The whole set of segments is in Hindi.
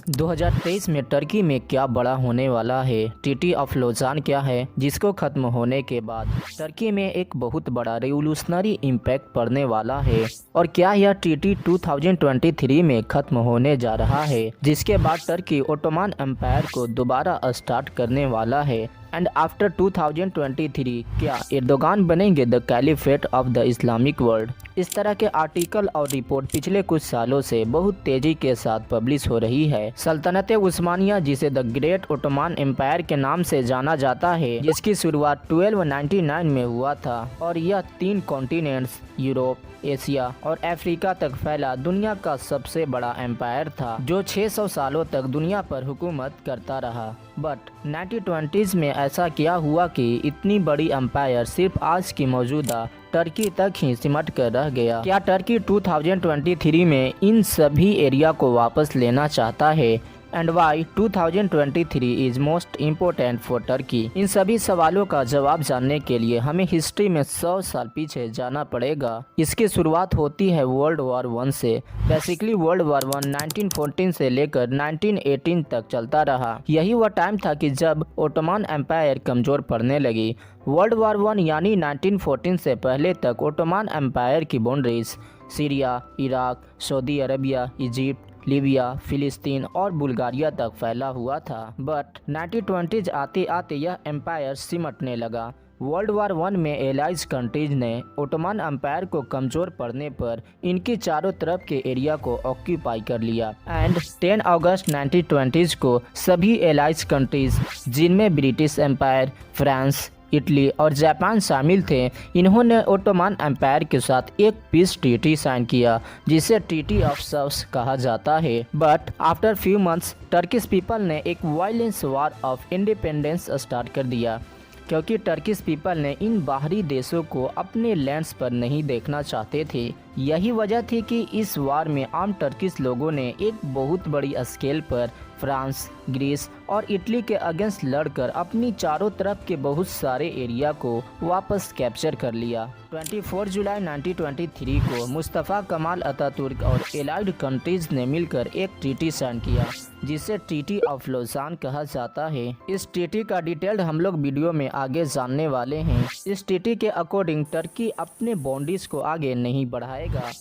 2023 में टर्की में क्या बड़ा होने वाला है। ट्रीटी ऑफ लोजान क्या है, जिसको खत्म होने के बाद टर्की में एक बहुत बड़ा रेवोल्यूशनरी इम्पैक्ट पड़ने वाला है, और क्या यह ट्रीटी 2023 में खत्म होने जा रहा है, जिसके बाद टर्की ओटोमान एम्पायर को दोबारा स्टार्ट करने वाला है। एंड आफ्टर 2023 क्या एर्दोगान बनेंगे the caliphate of the Islamic world. इस तरह के आर्टिकल और रिपोर्ट पिछले कुछ सालों से बहुत तेजी के साथ पब्लिश हो रही है। सल्तनत उस्मानिया, जिसे द ग्रेट ओटोमान एम्पायर के नाम से जाना जाता है, जिसकी शुरुआत 1299 में हुआ था, और यह 3 कॉन्टिनेंट्स यूरोप, एशिया और अफ्रीका तक फैला दुनिया का सबसे बड़ा एम्पायर था, जो 600 सालों तक दुनिया पर हुकूमत करता रहा। बट 1920s में ऐसा क्या हुआ कि इतनी बड़ी एम्पायर सिर्फ आज की मौजूदा टर्की तक ही सिमट कर रह गया। क्या टर्की 2023 में इन सभी एरिया को वापस लेना चाहता है? And why 2023 is most important for Turkey. इन सभी सवालों का जवाब जानने के लिए हमें हिस्ट्री में 100 साल पीछे जाना पड़ेगा। इसकी शुरुआत होती है वर्ल्ड वॉर 1 से। बेसिकली वर्ल्ड वॉर 1 1914 से लेकर 1918 तक चलता रहा। यही वह टाइम था कि जब ओटोमान एम्पायर कमजोर पड़ने लगी। वर्ल्ड वॉर 1 यानी 1914 से पहले तक ओटोमान एम्पायर की boundaries Syria, Iraq, Saudi Arabia, Egypt, Libya, फिलिस्तीन और बुल्गारिया तक फैला हुआ था। बट 1920s आते आते यह एम्पायर सिमटने लगा। वर्ल्ड वॉर 1 में एलाइज कंट्रीज ने ओटोमान एम्पायर को कमजोर पड़ने पर इनकी चारों तरफ के एरिया को ऑक्यूपाई कर लिया। एंड 10 अगस्त 1920s को सभी एलाइज कंट्रीज, जिनमें ब्रिटिश एम्पायर, फ्रांस, इटली और जापान शामिल थे, इन्होंने ओटोमान एम्पायर के साथ एक पीस ट्रीटी साइन किया, जिसे ट्रीटी ऑफ सव्स कहा जाता है। But after few months Turkish people ने एक violence war of independence start कर दिया, क्योंकि टर्किश पीपल ने इन बाहरी देशों को अपने लैंड्स पर नहीं देखना चाहते थे। यही वजह थी कि इस वार में आम टर्किश लोगों ने एक बहुत बड़ी स्केल पर फ्रांस, ग्रीस और इटली के अगेंस्ट लड़कर अपनी चारों तरफ के बहुत सारे एरिया को वापस कैप्चर कर लिया। 24 जुलाई 1923 को मुस्तफ़ा कमाल अतातुर्क और एलाइड कंट्रीज ने मिलकर एक ट्रीटी साइन किया, जिसे ट्रीटी ऑफ लोजान कहा जाता है। इस ट्रीटी का डिटेल्ड हम लोग वीडियो में आगे जानने वाले हैं। इस ट्रीटी के अकॉर्डिंग टर्की अपने बाउंड्रीज को आगे नहीं बढ़ाएगा।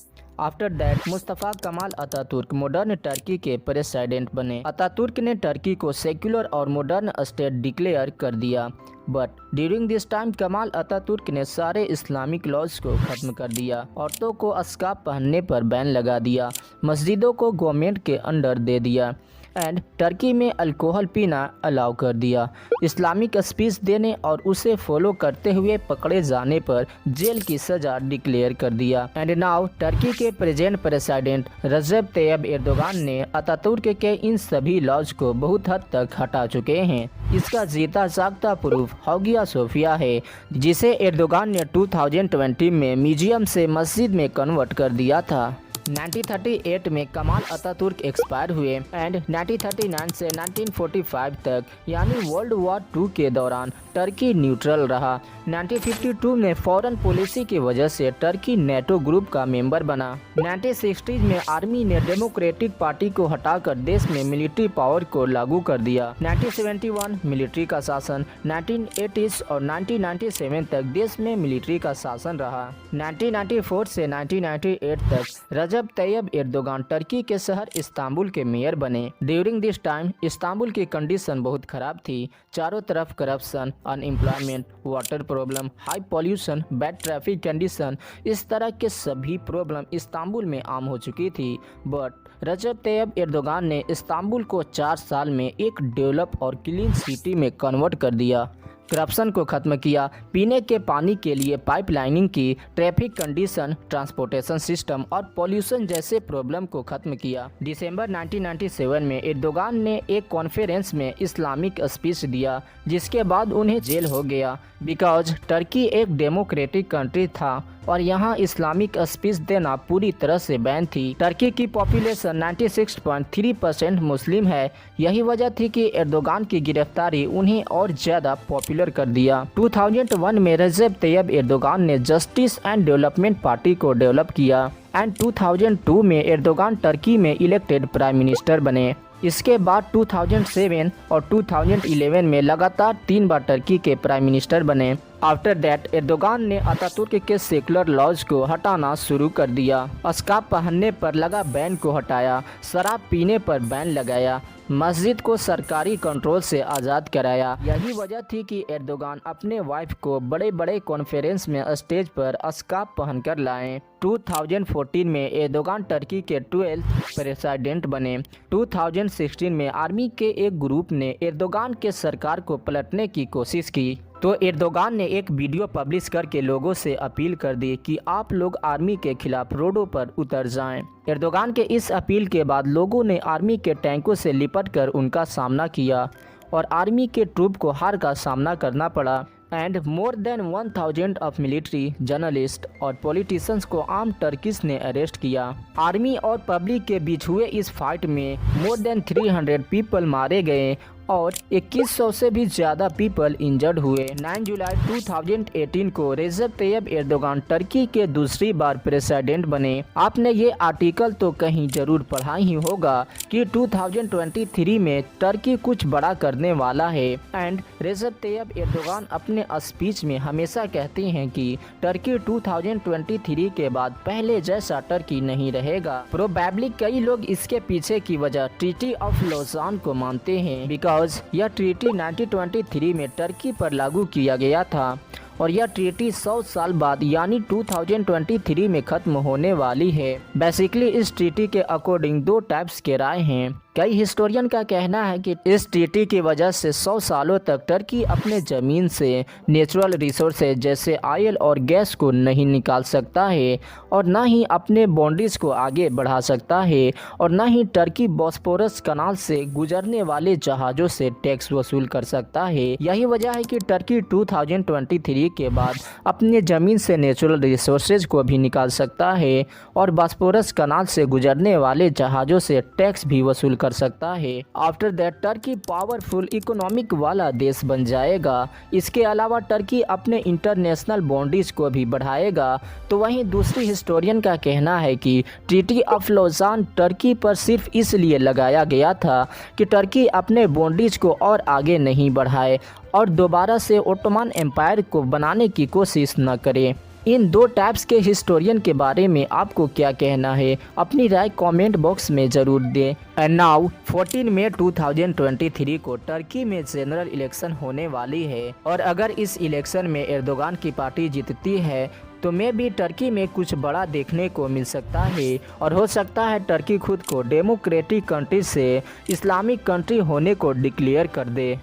After that Mustafa Kemal Ataturk modern Turkey के प्रेसिडेंट बने। अतातुर्क ने टर्की को सेक्युलर और मॉडर्न स्टेट डिक्लेयर कर दिया। But during this time Kemal Ataturk ने सारे इस्लामिक लॉज को खत्म कर दिया। औरतों को अस्काप पहनने पर बैन लगा दिया। मस्जिदों को गवर्नमेंट के अंडर दे दिया। एंड टर्की में अल्कोहल पीना अलाउ कर दिया। इस्लामिक स्पीच देने और उसे फॉलो करते हुए पकड़े जाने पर जेल की सजा डिक्लेयर कर दिया। एंड नाउ टर्की के प्रेजेंट प्रेसिडेंट रजब तैयब एर्दोगान ने अतातुर्क के इन सभी लॉज को बहुत हद तक हटा चुके हैं। इसका जीता जागता प्रूफ हागिया सोफिया है, जिसे एर्दोगान ने 2020 में म्यूजियम से मस्जिद में कन्वर्ट कर दिया था। 1938 में कमाल अतातुर्क एक्सपायर हुए। एंड 1939 से 1945 तक यानी वर्ल्ड वॉर 2 के दौरान टर्की न्यूट्रल रहा। 1952 में फॉरेन पॉलिसी की वजह से टर्की नेटो ग्रुप का मेंबर बना। 1960s में आर्मी ने डेमोक्रेटिक पार्टी को हटाकर देश में मिलिट्री पावर को लागू कर दिया। 1971 मिलिट्री का शासन। 1980s और 1997 तक देश में मिलिट्री का शासन रहा। 1994 से 1998 तक रजब तैयब एर्दोगान टर्की के शहर इस्तांबुल के मेयर बने। ड्यूरिंग दिस टाइम इस्तांबुल की कंडीशन बहुत खराब थी। चारों तरफ corruption, unemployment, water problem, high pollution, bad traffic condition, इस तरह के सभी प्रॉब्लम इस्तांबुल में आम हो चुकी थी। बट रजब तैयब एर्दोगान ने इस्तांबुल को 4 साल में एक डेवलप और क्लीन सिटी में कन्वर्ट कर दिया। करप्शन को खत्म किया, पीने के पानी के लिए पाइपलाइनिंग की, ट्रैफिक कंडीशन, ट्रांसपोर्टेशन सिस्टम और पॉल्यूशन जैसे प्रॉब्लम को खत्म किया। दिसंबर 1997 में एर्दोगान ने एक कॉन्फ्रेंस में इस्लामिक स्पीच दिया, जिसके बाद उन्हें जेल हो गया, बिकॉज टर्की एक डेमोक्रेटिक कंट्री था और यहाँ इस्लामिक स्पीच देना पूरी तरह से बैन थी। टर्की की पॉपुलेशन 96.3% मुस्लिम है। यही वजह थी कि एर्दोगान की गिरफ्तारी उन्हें और ज़्यादा पॉपुलर कर दिया। 2001 में रजब तैयब एर्दोगान ने जस्टिस एंड डेवलपमेंट पार्टी को डेवलप किया। एंड 2002 में एर्दोगान टर्की में इलेक्टेड प्राइम मिनिस्टर बने। इसके बाद 2007 और 2011 में लगातार 3 बार टर्की के प्राइम मिनिस्टर बने। आफ्टर दैट एर्दोगान ने अतातुर्क के सेकुलर लॉज को हटाना शुरू कर दिया, स्कार्फ पहनने पर लगा बैन को हटाया, शराब पीने पर बैन लगाया, मस्जिद को सरकारी कंट्रोल से आज़ाद कराया। यही वजह थी कि एर्दोगान अपने वाइफ को बड़े बड़े कॉन्फ्रेंस में स्टेज पर स्कार्फ पहनकर लाएं। 2014 में एर्दोगान टर्की के 12th प्रेसिडेंट बने। 2016 में आर्मी के एक ग्रुप ने एर्दोगान के सरकार को पलटने की कोशिश की, तो एर्दोगान ने एक वीडियो पब्लिश करके लोगों से अपील कर दी कि आप लोग आर्मी के खिलाफ रोडों पर उतर जाएं। एर्दोगान के इस अपील के बाद लोगों ने आर्मी के टैंकों से लिपटकर उनका सामना किया और आर्मी के ट्रूप को हार का सामना करना पड़ा। And more than 1000 of military journalist और पॉलिटिशियंस को आम टर्किश ने अरेस्ट किया। आर्मी और पब्लिक के बीच हुए इस फाइट में मोर देन 300 पीपल मारे गए और 2100 से भी ज़्यादा पीपल इंजर्ड हुए। 9 जुलाई 2018 को रेजब तैयब एर्दोगान टर्की के दूसरी बार प्रेसिडेंट बने। आपने ये आर्टिकल तो कहीं जरूर पढ़ा ही होगा कि 2023 में टर्की कुछ बड़ा करने वाला है। एंड रेजब तैयब एर्दोगान अपने स्पीच में हमेशा कहते हैं कि टर्की 2023 के बाद पहले जैसा टर्की नहीं रहेगा। प्रोबेबली कई लोग इसके पीछे की वजह ट्रीटी ऑफ लॉजान को मानते हैं, बिकॉज यह ट्रीटी 1923 में टर्की पर लागू किया गया था और यह ट्रीटी 100 साल बाद यानी 2023 में खत्म होने वाली है। बेसिकली इस ट्रीटी के अकॉर्डिंग 2 टाइप्स के राय हैं। कई हिस्टोरियन का कहना है कि इस ट्रीटी की वजह से 100 सालों तक टर्की अपने ज़मीन से नेचुरल रिसोर्सेज जैसे ऑयल और गैस को नहीं निकाल सकता है और न ही अपने बाउंड्रीज को आगे बढ़ा सकता है और न ही टर्की बॉस्फोरस कनाल से गुजरने वाले जहाज़ों से टैक्स वसूल कर सकता है। यही वजह है कि टर्की 2023 के बाद अपने ज़मीन से नेचुरल रिसोर्सेज को भी निकाल सकता है और बॉस्फोरस कनाल से गुजरने वाले जहाज़ों से टैक्स भी वसूल कर सकता है। After that Turkey powerful economic वाला देश बन जाएगा। इसके अलावा टर्की अपने इंटरनेशनल बाउंड्रीज को भी बढ़ाएगा। तो वहीं दूसरी हिस्टोरियन का कहना है कि ट्रीटी ऑफ लॉजान टर्की पर सिर्फ इसलिए लगाया गया था कि टर्की अपने बाउंड्रीज को और आगे नहीं बढ़ाए और दोबारा से ओटोमन एम्पायर को बनाने की कोशिश न करे। इन 2 टाइप्स के हिस्टोरियन के बारे में आपको क्या कहना है? अपनी राय कमेंट बॉक्स में ज़रूर दें। एंड नाउ 14 मई 2023 को टर्की में जनरल इलेक्शन होने वाली है और अगर इस इलेक्शन में एर्दोगान की पार्टी जीतती है तो मे भी टर्की में कुछ बड़ा देखने को मिल सकता है और हो सकता है टर्की खुद को डेमोक्रेटिक कंट्री से इस्लामिक कंट्री होने को डिक्लेयर कर दे।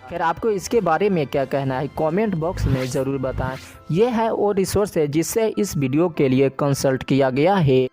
खैर आपको इसके बारे में क्या कहना है कमेंट बॉक्स में ज़रूर बताएं। यह है वो रिसोर्स है जिससे इस वीडियो के लिए कंसल्ट किया गया है।